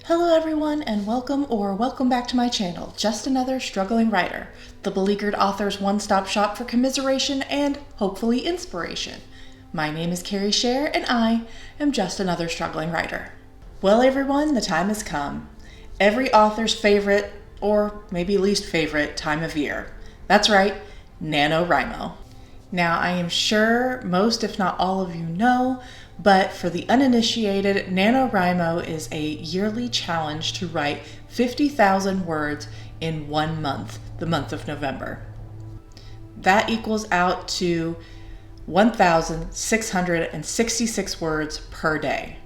Hello everyone and welcome back to my channel, Just Another Struggling Writer, the beleaguered author's one-stop shop for commiseration and hopefully inspiration. My name is Carrie Scher and I am just another struggling writer. Well everyone, the time has come. Every author's favorite, or maybe least favorite, time of year. That's right, NaNoWriMo. Now I am sure most if not all of you know, but for the uninitiated, NaNoWriMo is a yearly challenge to write 50,000 words in 1 month, the month of November. That equals out to 1,666 words per day.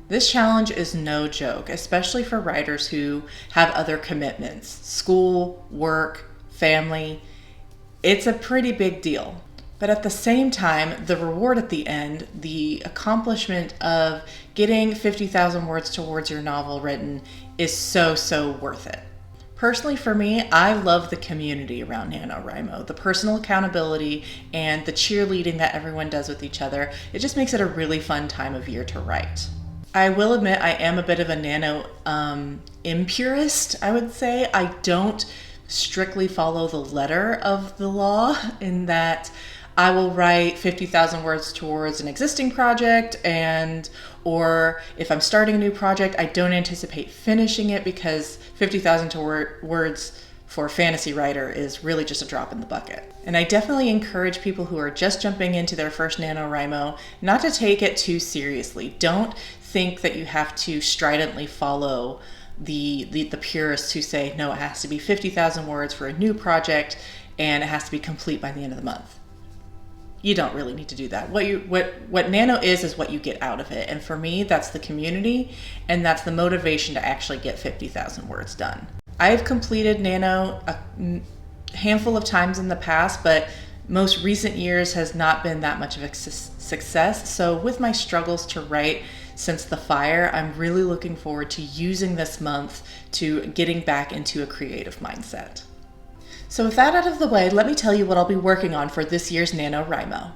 This challenge is no joke, especially for writers who have other commitments, school, work, family. It's a pretty big deal. But at the same time, the reward at the end, the accomplishment of getting 50,000 words towards your novel written is so worth it. Personally for me, I love the community around NaNoWriMo, the personal accountability and the cheerleading that everyone does with each other. It just makes it a really fun time of year to write. I will admit I am a bit of a nano impurist, I would say. I don't strictly follow the letter of the law in that I will write 50,000 words towards an existing project, or if I'm starting a new project, I don't anticipate finishing it because 50,000 words for a fantasy writer is really just a drop in the bucket. And I definitely encourage people who are just jumping into their first NaNoWriMo not to take it too seriously. Don't think that you have to stridently follow the purists who say, no, it has to be 50,000 words for a new project and it has to be complete by the end of the month. You don't really need to do that. What Nano is what you get out of it. And for me, that's the community and that's the motivation to actually get 50,000 words done. I've completed Nano a handful of times in the past, but most recent years has not been that much of a success. So with my struggles to write since the fire, I'm really looking forward to using this month to getting back into a creative mindset. So with that out of the way, let me tell you what I'll be working on for this year's NaNoWriMo.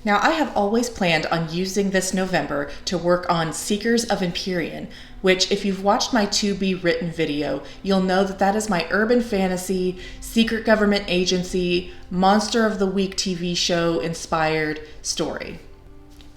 Now, I have always planned on using this November to work on Seekers of Empyrean, which if you've watched my to be written video, you'll know that is my urban fantasy, secret government agency, Monster of the Week TV show inspired story.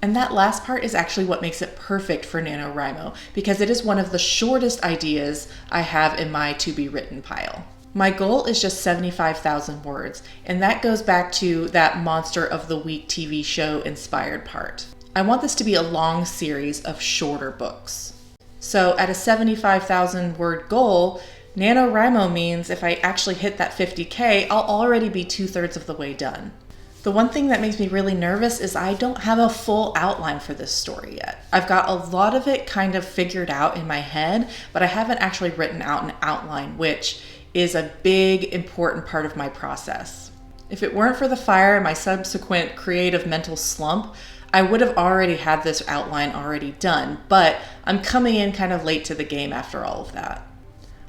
And that last part is actually what makes it perfect for NaNoWriMo because it is one of the shortest ideas I have in my to be written pile. My goal is just 75,000 words, and that goes back to that Monster of the Week TV show inspired part. I want this to be a long series of shorter books. So at a 75,000 word goal, NaNoWriMo means if I actually hit that 50K, I'll already be 2/3 of the way done. The one thing that makes me really nervous is I don't have a full outline for this story yet. I've got a lot of it kind of figured out in my head, but I haven't actually written out an outline, which is a big, important part of my process. If it weren't for the fire and my subsequent creative mental slump, I would have already had this outline already done, but I'm coming in kind of late to the game after all of that.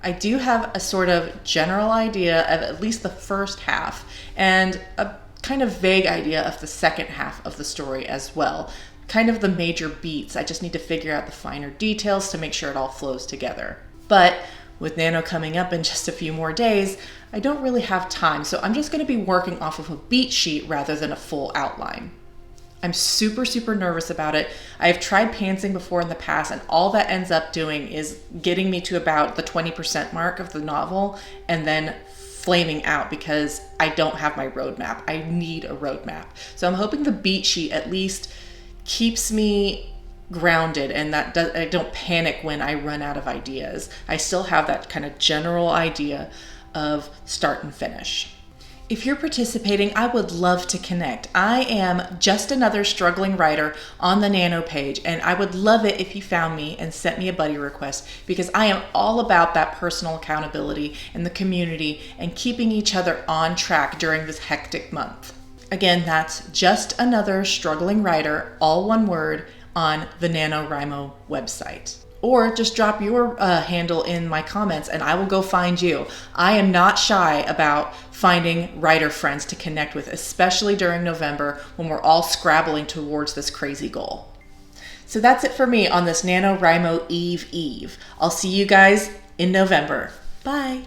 I do have a sort of general idea of at least the first half and a kind of vague idea of the second half of the story as well. Kind of the major beats. I just need to figure out the finer details to make sure it all flows together. But with Nano coming up in just a few more days, I don't really have time, so I'm just going to be working off of a beat sheet rather than a full outline. I'm super nervous about it. I've tried pantsing before in the past, and all that ends up doing is getting me to about the 20% mark of the novel and then flaming out because I don't have my roadmap. I need a roadmap. So I'm hoping the beat sheet at least keeps me grounded and that I don't panic when I run out of ideas. I still have that kind of general idea of start and finish. If you're participating, I would love to connect. I am just another struggling writer on the Nano page, and I would love it if you found me and sent me a buddy request because I am all about that personal accountability and the community and keeping each other on track during this hectic month. Again, that's just another struggling writer, all one word, on the NaNoWriMo website. Or just drop your handle in my comments and I will go find you. I am not shy about finding writer friends to connect with, especially during November when we're all scrabbling towards this crazy goal. So that's it for me on this NaNoWriMo Eve. I'll see you guys in November. Bye.